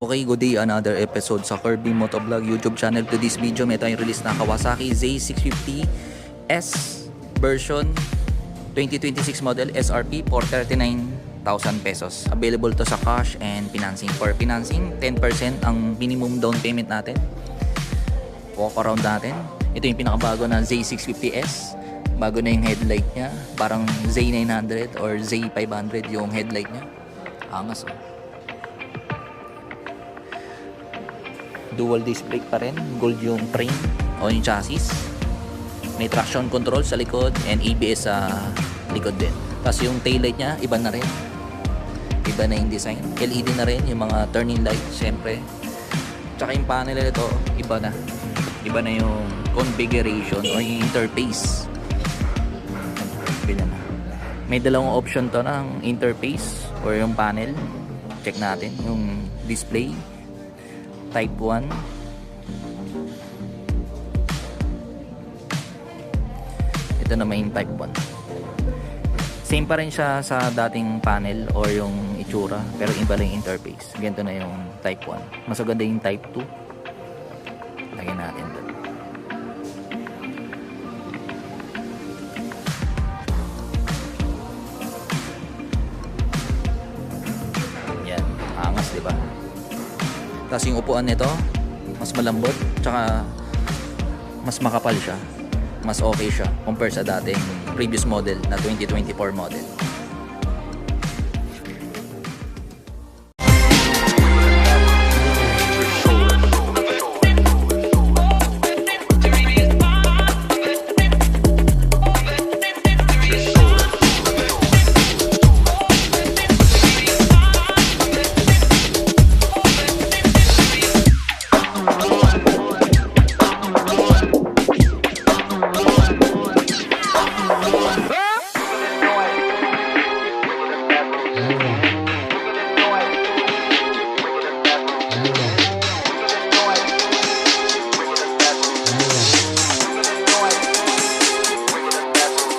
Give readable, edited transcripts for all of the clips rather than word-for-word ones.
Okay, good day. Another episode sa Kirby Motovlog YouTube channel. To this video, may tayong release na Kawasaki Z650S version 2026 model SRP for 39,000 pesos. Available to sa cash and financing. For financing, 10% ang minimum down payment natin. Walk around natin. Ito yung pinakabago na Z650S. Bago na yung headlight niya. Parang Z900 or Z500 yung headlight niya. Angas oh. Dual disc brake pa rin, gold yung frame o yung chassis. May traction control sa likod and ABS sa likod din. Tapos yung taillight niya, iba na rin. Iba na yung design. LED na rin, yung mga turning light, syempre. Tsaka yung panel nito, iba na. Iba na yung configuration o yung interface. Iba na. May dalawang option to ng interface or yung panel. Check natin yung display. Type 1. Ito naman yung Type 1. Same pa rin siya sa dating panel or yung itsura, pero iba lang yung interface. Ganito na yung Type 1. Mas maganda yung Type 2. Lagyan natin doon. Yan, angas, diba? Tapos yung upuan nito, mas malambot, tsaka mas makapal siya. Mas okay siya compare sa dating previous model na 2024 model.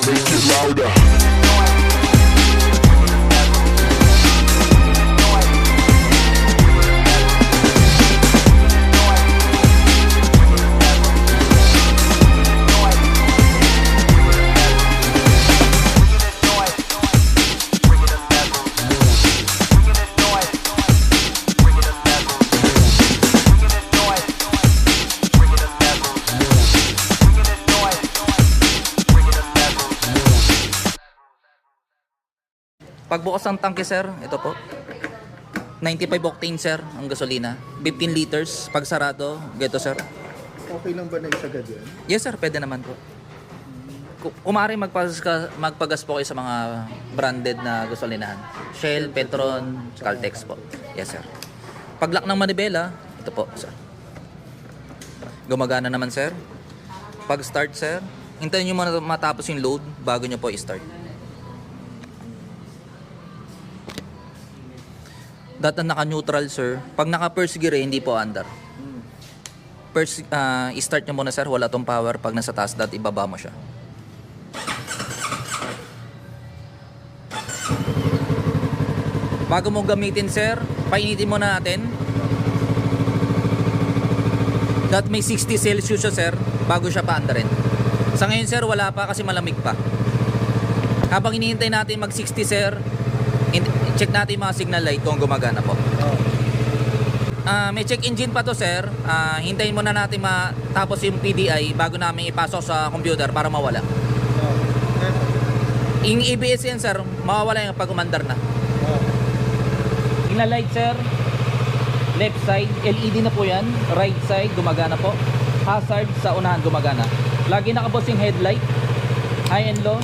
Make it louder. Pagbukas ng tangke sir, ito po. 95 octane sir, ang gasolina. 15 liters. Pag sarado, ganito sir. Okay lang ba na isagad yan? Yes sir, pwede naman po. Kumari magpagas po kayo sa mga branded na gasolinahan. Shell, Petron, Caltex po. Yes sir. Pag-lock ng manibela, ito po sir. Gumagana naman sir. Pag start sir, hintayin nyo muna matapos yung load bago nyo po i-start. Data naka-neutral sir. Pag naka-first gear hindi po under. First, i-start nyo muna sir. Wala tong power. Pag nasa taas, ibaba mo siya. Bago mo gamitin sir, painitin muna natin. May 60 Celsius siya sir, bago siya pa-underin. Sa ngayon sir, wala pa kasi malamig pa. Habang hinihintay natin mag 60 sir, check natin yung mga signal light kung gumagana po. May check engine pa to sir. Hintayin muna natin matapos yung PDI bago namin ipasok sa computer para mawala. Yung ABS yan sir, mawawala yung pag umandar na. Signal light sir, left side, LED na po yan. Right side, gumagana po. Hazard sa unahan, gumagana. Lagi nakabos yung headlight. High and low.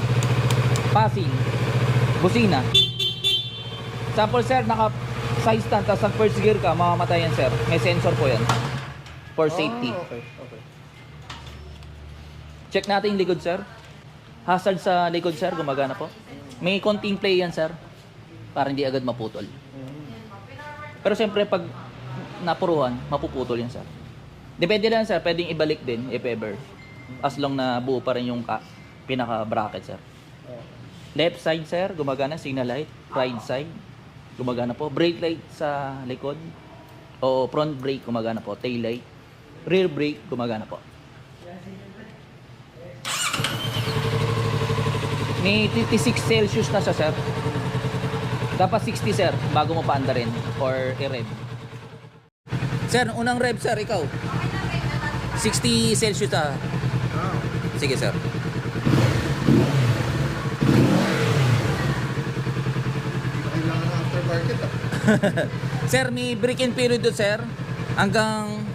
Passing. Busina. Sample sir, naka-side stand, tapos ang first gear ka, mamamatay yan sir. May sensor po yan. For safety. Okay. Check natin yung likod sir. Hazard sa likod sir, gumagana po. May konting play yan sir. Para hindi agad maputol. Pero siyempre pag napuruhan, mapuputol yan sir. Depende lang sir, pwedeng ibalik din if ever. As long na buo pa rin yung pinaka-bracket sir. Left side sir, gumagana signal light. Right side, gumagana po. Brake light sa likod. Oo, front brake gumagana po, tail light. Rear brake gumagana po. May 56 Celsius na siya, sir. Dapat 60, sir, bago mo paandarin or i-rev. Sir, unang rev, sir, ikaw. 60 Celsius na. Sige, sir. Kailangan ng aftermarket ah. Sir, may break-in period doon, sir. Hanggang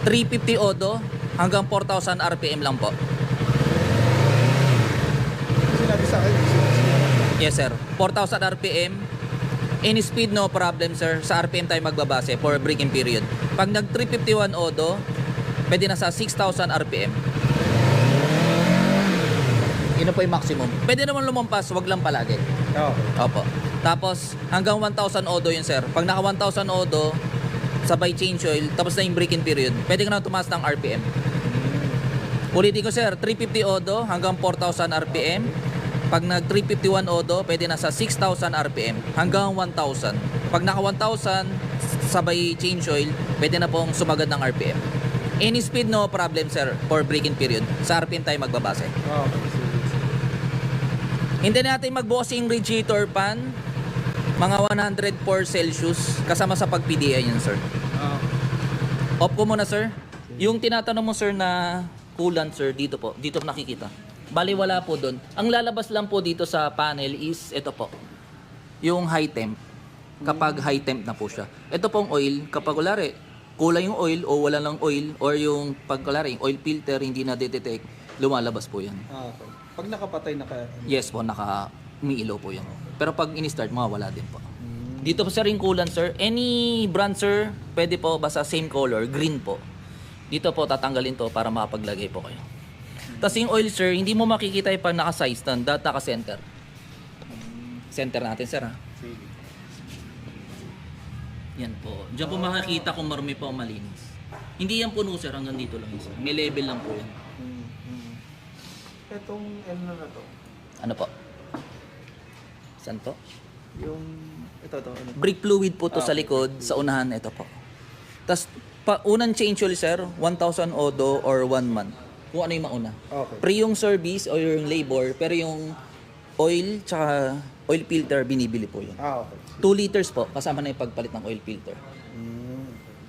350 odo hanggang 4,000 RPM lang po. Sinabi sa akin, Yes, sir. 4,000 RPM. Any speed, no problem, sir. Sa RPM tayo magbabase for break-in period. Pag nag 351 odo, pwede na sa 6,000 RPM. Yun na po yung maximum. Pwede naman lumampas, wag lang palagi. okay. Opo. Tapos, hanggang 1,000 odo yun, sir. Pag naka 1,000 odo, sabay change oil, tapos na yung break-in period, pwede ka na tumaas ng RPM. Ulitin ko, sir. 350 odo hanggang 4,000 RPM. Pag nag 351 odo, pwede na sa 6,000 RPM hanggang 1,000. Pag naka 1,000, sabay change oil, pwede na pong sumagad ng RPM. Any speed, no problem, sir, for break-in period. Sa RPM tayo magbabase. Okay, sige. Hindi natin magbukas yung radiator fan. Mga 104 Celsius kasama sa pag-PDI yun, sir. Off ko muna, sir. Yung tinatanong mo, sir, na coolant, sir, dito po. Dito po nakikita. Bali, wala po doon. Ang lalabas lang po dito sa panel is ito po. Yung high temp. Kapag high temp na po siya. Ito pong oil, kapag kulari, kulang yung oil o wala lang oil, or yung pag kulari, oil filter hindi na detect, lumalabas po yan. Okay. Pag nakapatay na kaya. Yes po, umiilaw po yan. Pero pag in-start, mawawala din po. Dito po, sir, yung coolant, sir. Any brand, sir, pwede po basta same color, green po. Dito po, tatanggalin to para makapaglagay po kayo. Tapos yung oil, sir, hindi mo makikita yung pag naka-size stand, dahil naka-center. Center natin, sir, ha? Sige. Yan po. Diyan po makikita kung marumi po o malinis. Hindi yan puno, sir, hanggang dito lang, sir. May level lang po yan. Itong ano na to? Ano po? Saan to? Yung ito ano? Brake fluid po to sa likod, sa unahan, ito po. Tapos, unang change oil, sir, 1,000 odo or 1 month. Kung ano yung mauna. Okay. Pre yung service o yung labor, pero yung oil tsaka oil filter, binibili po yun. Okay. 2 liters po, kasama na yung pagpalit ng oil filter.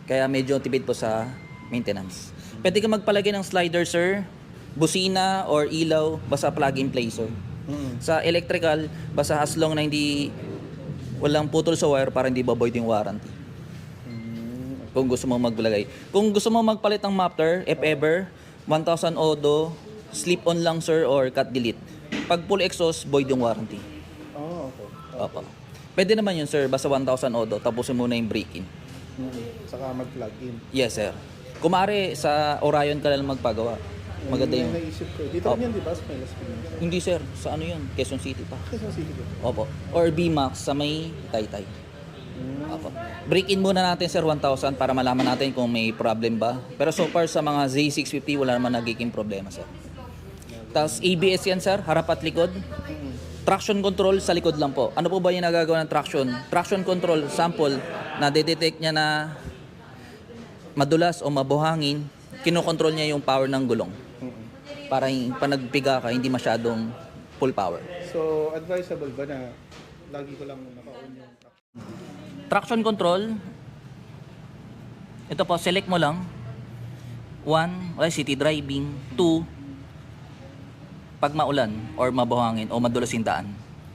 Kaya medyo tipid po sa maintenance. Pwede ka magpalagay ng slider, sir, busina or ilaw, basta plug and play, sir. Sa electrical, basta as long na hindi walang putol sa wire para hindi ba-void yung warranty. Kung gusto mo maglagay. Kung gusto mo magpalit ng muffler, if ever, 1,000 odo, slip on lang, sir, or cut delete. Pag full exhaust, void yung warranty. Oh, okay. Opo. Pwede naman yun, sir, basta 1,000 odo, tapusin muna yung break-in. Saka mag-plug in. Yes, sir. Kumare sa Orion ka lang magpagawa. Maganda Yung yun. naisip ko. Dito Opo. rin yan, di ba? Sa Pilas Pinas. Hindi, sir. Sa ano yun? Quezon City pa. Quezon City ko. Opo. Or B-Max sa may Taytay. Opo. Break-in muna natin, sir, 1,000 para malaman natin kung may problem ba. Pero so far sa mga Z650, wala naman nagiging problema, sir. Tapos ABS yan, sir. Harap at likod. Traction control sa likod lang po. Ano po ba yung nagagawa ng traction? Traction control, sample, na detect niya na madulas o mabuhangin, kinokontrol niya yung power ng gulong. Para yung panagpiga ka, hindi masyadong full power. So, advisable ba na lagi ko lang naka-on yung Traction control, ito po, select mo lang. 1, city driving. 2, pag maulan or mabuhangin o madulas yung daan.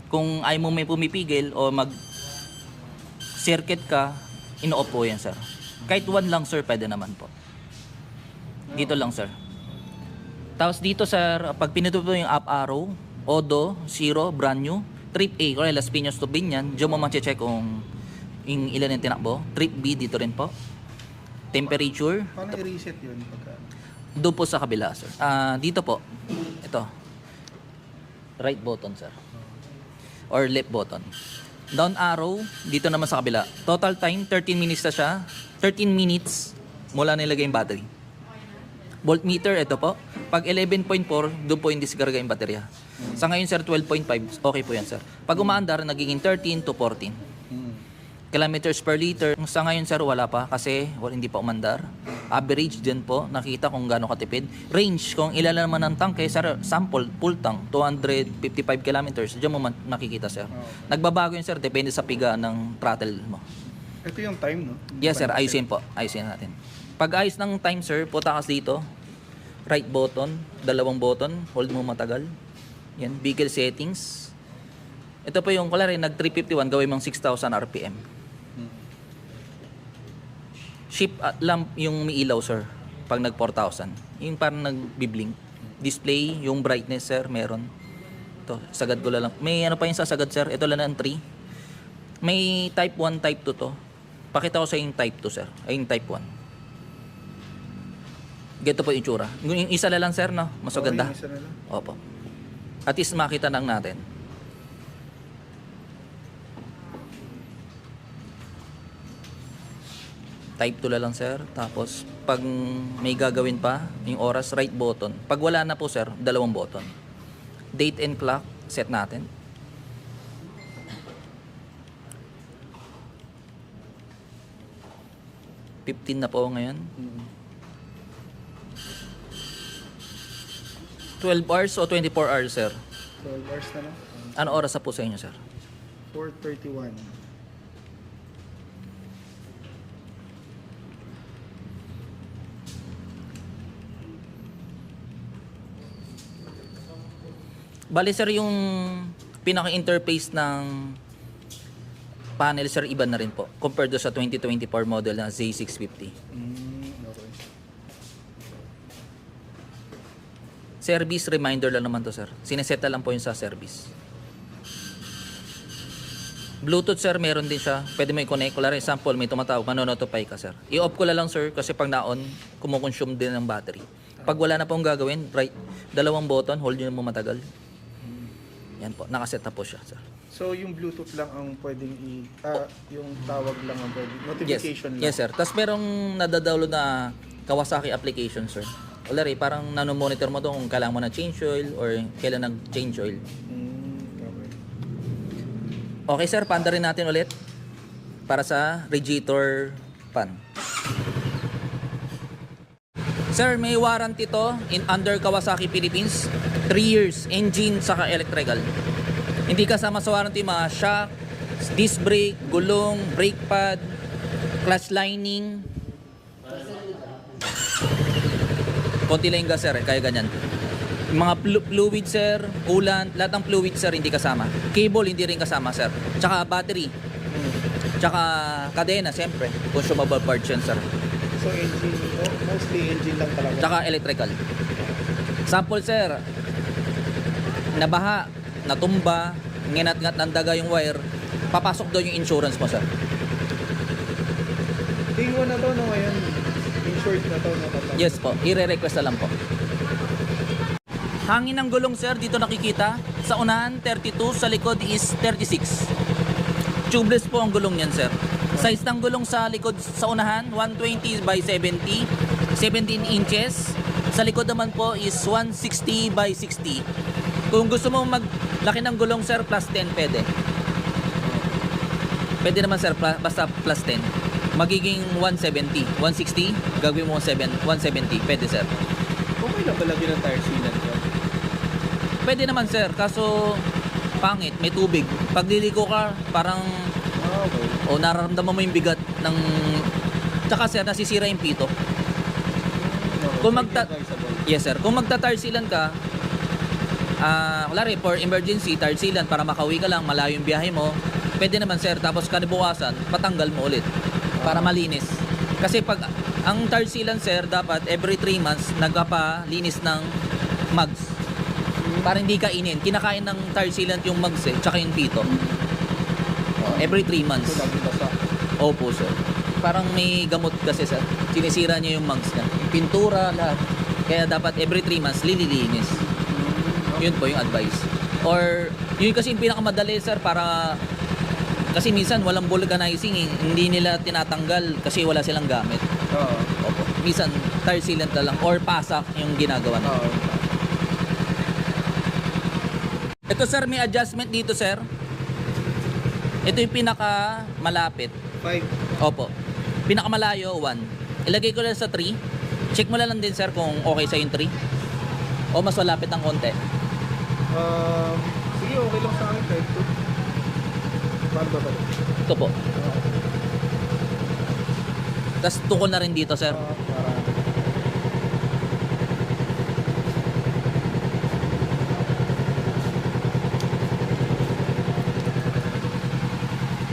Kung ayaw mo may pumipigil o mag-circuit ka, ino-off po yan, sir. Kahit 1 lang, sir, pwede naman po. Dito lang, sir. Tapos dito, sir, pag pinuto yung up arrow, odo, 0, brand new, trip A, or Las Piñas to Binyan, diyan mo ma-check kung yung ilan yung tinakbo. Trip B, dito rin po. Temperature, paano i-reset yun? Pagka... doon po sa kabila, sir. Dito po, ito. Right button, sir. Or left button. Down arrow, dito naman sa kabila. Total time, 13 minutes na siya. 13 minutes mula nilagay yung battery. Voltmeter, ito po. Pag 11.4, doon po yung diskarga yung baterya. Sa ngayon, sir, 12.5. Okay po yan, sir. Pag umaandar, nagiging 13 to 14. kilometers per liter. Sa ngayon sir, wala pa kasi hindi pa umandar. Average din po, nakita kung gaano katipid. Range, kung ilan naman ng tank, sir, sample, full tank, 255 kilometers. Diyan mo makikita sir. Nagbabago yun sir, depende sa piga ng throttle mo. Ito yung time, no? Yes sir, ayusin po. Ayusin natin. Pag ayos ng time sir, putakas dito. Right button, dalawang button, hold mo matagal. Yan, vehicle settings. Ito po yung, kulari, nag 351, gawin mong 6,000 RPM. Shift lamp yung may ilaw sir, pag nag 4,000. Yung parang nagbiblink. Display, yung brightness sir, meron. Ito, sagad ko lang. May ano pa yung sasagad sir, ito lang ang 3. May type 1, type 2 to. Pakita ko sa yung type 2 sir, ay yung type 1. Ganito po yung itsura. Yung isa na lang sir, no? Mas maganda. Yung isa na lang. Opo. At least makita lang natin. Type 2 lang sir. Tapos, pag may gagawin pa, yung oras, right button. Pag wala na po sir, dalawang button. Date and clock, set natin. $15 na po ngayon. 12 hours o 24 hours, sir? 12 hours na lang. Ano oras na po sa inyo, sir? 4:31. Bali, sir, yung pinaka-interface ng panel, sir, iba na rin po. Compared do sa 2024 model na Z650. Okay. Service reminder lang naman to, sir. Sineseta lang po yun sa service. Bluetooth, sir, meron din siya. Pwede mo i-connect. Kung example, may tumatawag, manonotify ka, sir. I-off ko lang, sir, kasi pag na-on, kumukonsume din ng battery. Pag wala na pong gagawin, right, dalawang button, hold nyo mo matagal. Yan po, nakaset na po siya, sir. So, yung Bluetooth lang ang pwedeng yung tawag lang ang pwedeng, notification lang. Yes, sir. Tapos merong nadadownload na Kawasaki application, sir. Ulari, parang nanomonitor mo doon kung kailangan mo na change oil or kailan nag-change oil. Okay. Okay, sir, panda rin natin ulit para sa radiator fan. Sir, may warranty to in under Kawasaki Philippines. 3 years, engine saka electrical. Hindi kasama sa warranty mga shock, disc brake, gulong, brake pad, clutch lining. Konti lang yung gas, sir, kaya ganyan. Yung mga fluid, sir, coolant, lahat ng fluid, sir, hindi kasama. Cable, hindi rin kasama, sir. Tsaka battery. Tsaka kadena, siyempre. Consumable parts yan, sir. So, engine, mostly engine lang talaga. Tsaka electrical. Sample, sir, nabaha, natumba, nginat-ngat ng daga yung wire, papasok doon yung insurance mo, sir. Tingin na to, no, ngayon. Insured na to, no? Yes po, i-request na lang po. Hangin ng gulong, sir, dito nakikita. Sa unahan, 32, sa likod is 36. Tubeless po ang gulong yan, sir. Size ng gulong sa likod sa unahan, 120 by 70, 17 inches. Sa likod naman po is 160 by 60. Kung gusto mo maglaki ng gulong, sir, plus 10 pwede. Pwede naman, sir, basta plus 10. Magiging 170. 160, gagawin mo 170. Pwede, sir. Okay lang ba lagyan ng tire sealant ko? Pwede naman, sir. Kaso, pangit. May tubig. Pag liliko ka, parang Okay. o nararamdaman mo yung bigat ng... Tsaka, sir, nasisira yung pito. Kung Yes, sir. Kung magta-tire sealant ka, kulari, for emergency, tire sealant para makauwi ka lang, malayo yung biyahe mo, pwede naman, sir. Tapos kanibukasan, patanggal mo ulit para malinis. Kasi pag ang tire sealant, sir, dapat every 3 months nagpapalinis ng mugs. Para hindi kainin. Kinakain ng tire sealant yung mugs tsaka yung pito. Every 3 months. So, lagi basa. Opo, sir. Parang may gamot kasi, sir. Sinisira niya yung mugs niya. Pintura, lahat. Kaya dapat every 3 months, lililinis. Yun po yung advice. Or, yun kasi yung pinakamadali, sir, para... Kasi minsan, walang vulcanizing. Hindi nila tinatanggal kasi wala silang gamit. Oo. Opo. Minsan, tire sealant na lang. Or pasak yung ginagawa nila. Oo. Ito, sir, may adjustment dito, sir. Ito yung pinaka malapit. 5. Opo. Pinakamalayo, 1. Ilagay ko lang sa 3. Check mo lang din sir kung okay sa yung 3. O mas malapit ng konti. Sige, okay lang sa akin kahit 2. Paano ba ba? Ito po. Tapos tukol na rin dito sir. Para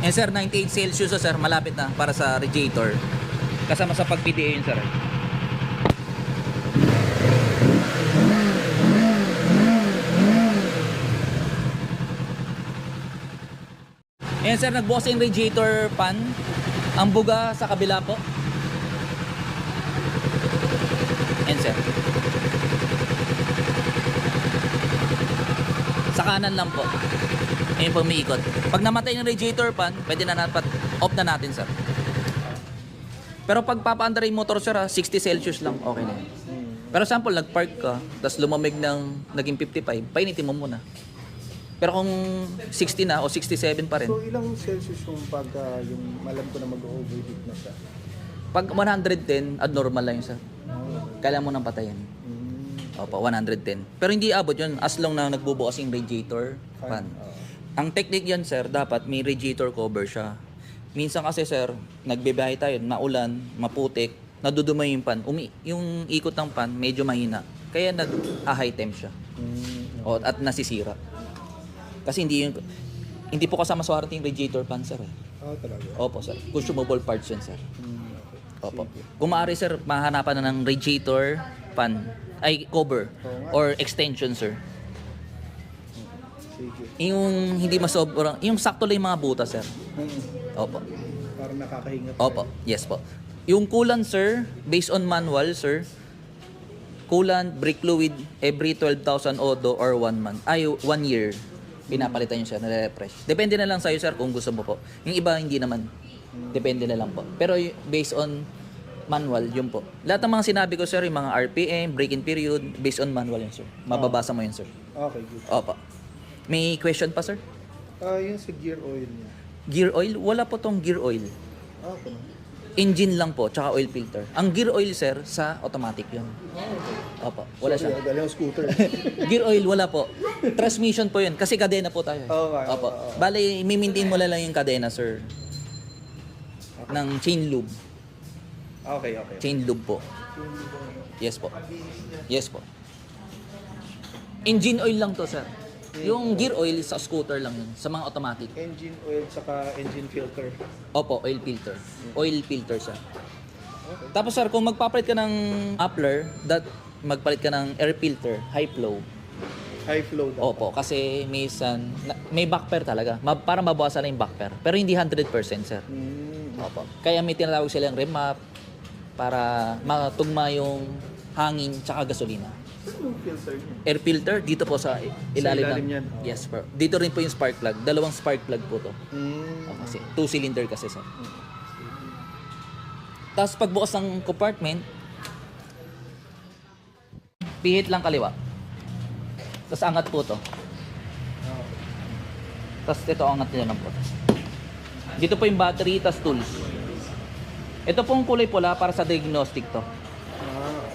Eh sir, 98 Celsius sir, malapit na para sa radiator. Kasama sa pag-PDA yun sir. Ayan sir, nagbukas yung radiator pan. Ang buga sa kabila po. Ayan sir. Sa kanan lang po. Ayan po umiikot. Pag namatay yung radiator pan, pwede na off na natin sir. Pero pag papaandar yung motor sir, 60 Celsius lang, okay na yun. Pero sample, nag-park ka, tapos lumamig ng naging 55, painitin mo muna. Pero kung 60 na o 67 pa rin, so ilang Celsius yung pagka yung alam ko na mag-overheat na siya? pag 110, abnormal lang yun sir. Kailangan mo nang patayin. Opo, 110. Pero hindi abot yun as long na nagbubukas yung radiator fan. Ang technique yan sir, dapat may radiator cover siya. Minsan kasi sir, nagbibiyahe tayo, maulan, maputik, nadudumay yung pan. Yung ikot ng pan, medyo mahina. Kaya nag-high temp siya. At nasisira. Kasi hindi po kasama sa warranty yung radiator pan sir eh. Talaga? Opo sir, consumable parts yun sir. Okay. Opo. Kung maaari sir, mahanapan na ng radiator pan, ay cover, or extension sir. Sige. Yung hindi masobrang, yung sakto lang yung mga butas sir. Opo. Para nakakahinga. Opo, yes po. Yung coolant sir, based on manual sir, coolant, brake fluid, every 12,000 odo or 1 month, ay 1 year, pinapalitan nyo siya, nare-refresh. Depende na lang sa'yo sir kung gusto mo po. Yung iba hindi naman. Depende na lang po. Pero based on manual, yun po. Lahat ng mga sinabi ko sir, yung mga RPM, break-in period, based on manual yun sir. Mababasa mo yun sir. Okay, good. Opo. May question pa sir? Yung sa gear oil niya. Gear oil? Wala po tong gear oil. Okay. Engine lang po, tsaka oil filter. Ang gear oil sir, sa automatic yun. Opo, wala siya. Galing yung scooter. Gear oil, wala po. Transmission po yun, kasi kadena po tayo. Okay, Opo. Bale, i-maintain mo lang yung kadena sir. Ng chain lube. Okay. Chain lube po. Yes po. Yes po. Engine oil lang to sir. Yung gear oil sa scooter lang yun, sa mga automatic. Engine oil saka engine filter. Opo, oil filter. Oil filter sir. Tapos sir, kung magpapalit ka ng muffler, magpalit ka ng air filter, high flow. High flow daw. Opo, kasi may backpair talaga. Para mabawasan na yung backpair. Pero hindi 100% sir. Opo. Kaya may tinatawag silang remap para matugma yung hangin tsaka gasolina. Ano yung filter niya? Air filter dito po sa ilalim ilalim ng... yan? Yes, bro. Dito rin po yung spark plug. Dalawang spark plug po to. Kasi 2-cylinder kasi sir. Tapos pagbukas ng compartment, pihit lang kaliwa. Tapos angat po to. Tapos ito angat nila lang po. Dito po yung battery, tapos tools. Ito pong kulay pula para sa diagnostic to.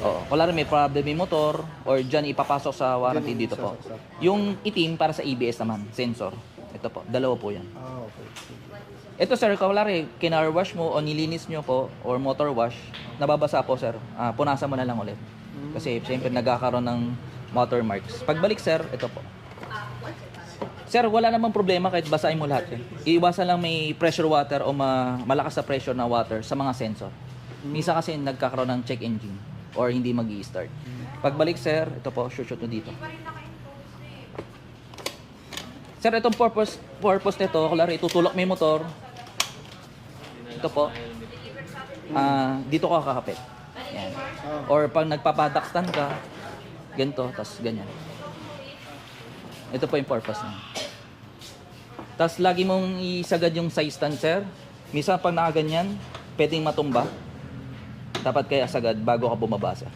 Oo. Wala rin may problem yung motor or dyan ipapasok sa warranty dito po. Yung itim para sa ABS naman, sensor. Ito po, dalawa po yan. Okay. Ito sir, kung wala rin, kinar wash mo o nilinis nyo po or motor wash, nababasa po sir, punasan mo na lang ulit. Kasi siyempre nagkakaroon ng motor marks. Pagbalik sir, ito po. Sir, wala namang problema kahit basahin mo lahat. Iiwasan lang may pressure water o malakas na pressure na water sa mga sensor. Misa kasi nagkakaroon ng check engine or hindi mag-i-start. Pagbalik sir, ito po, shoot mo dito. Sir, itong purpose nito, kulari, tutulak mo yung motor. Ito po. Dito ka kakapit. Yan. Or pag nagpapadaktan ka, ganito, tas ganyan. Ito po yung purpose niya. Tas lagi mong isagad yung side stand, sir. Minsan pag nakaganyan, pwedeng matumba. Dapat kaya sagad bago ka bumabasa.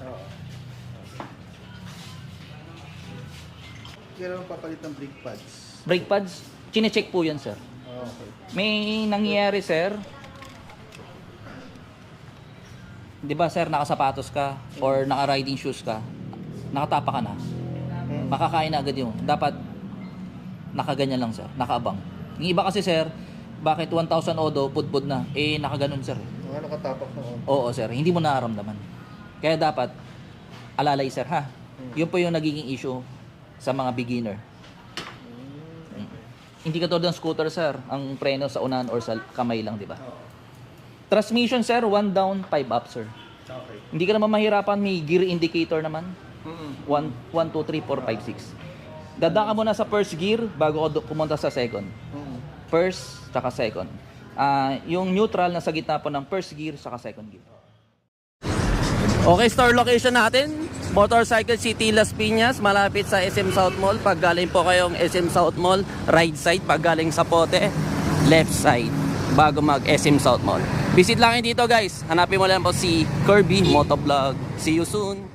Kailangan papalit ng brake pads. Brake pads, chine-check po yan, sir. Okay. May nangyayari, sir. 'Di ba, sir, nakasapatos ka or naka-riding shoes ka, nakatapa ka na. Makakain na agad yung. Dapat nakaganyan lang, sir. Nakaabang. Yung iba kasi, sir, bakit 1,000 odo, pudpud na? Eh, nakaganon, sir. Mga nakatapak na on. Oo, sir. Hindi mo nararamdaman. Kaya dapat, alalay, sir, ha? Yun po yung nagiging issue sa mga beginner. Hindi ka tulad ng scooter, sir. Ang preno sa unahan or sa kamay lang, di ba? Transmission, sir, 1 down, 5 up, sir. Okay. Hindi ka naman mahirapan, may gear indicator naman. 1, 2, 3, 4, 5, 6. Dadaan ka muna sa first gear bago ka pumunta sa second. First, saka second. Yung neutral na sa gitna po ng first gear, saka second gear. Okay, store location natin, Motorcycle City Las Piñas, malapit sa SM South Mall. Pag galing po kayong SM South Mall, right side. Pag galing sa Pote, left side, bago mag SM South Mall. Visit lang kayo dito, guys. Hanapin mo lang po si Kirby Motovlog. See you soon.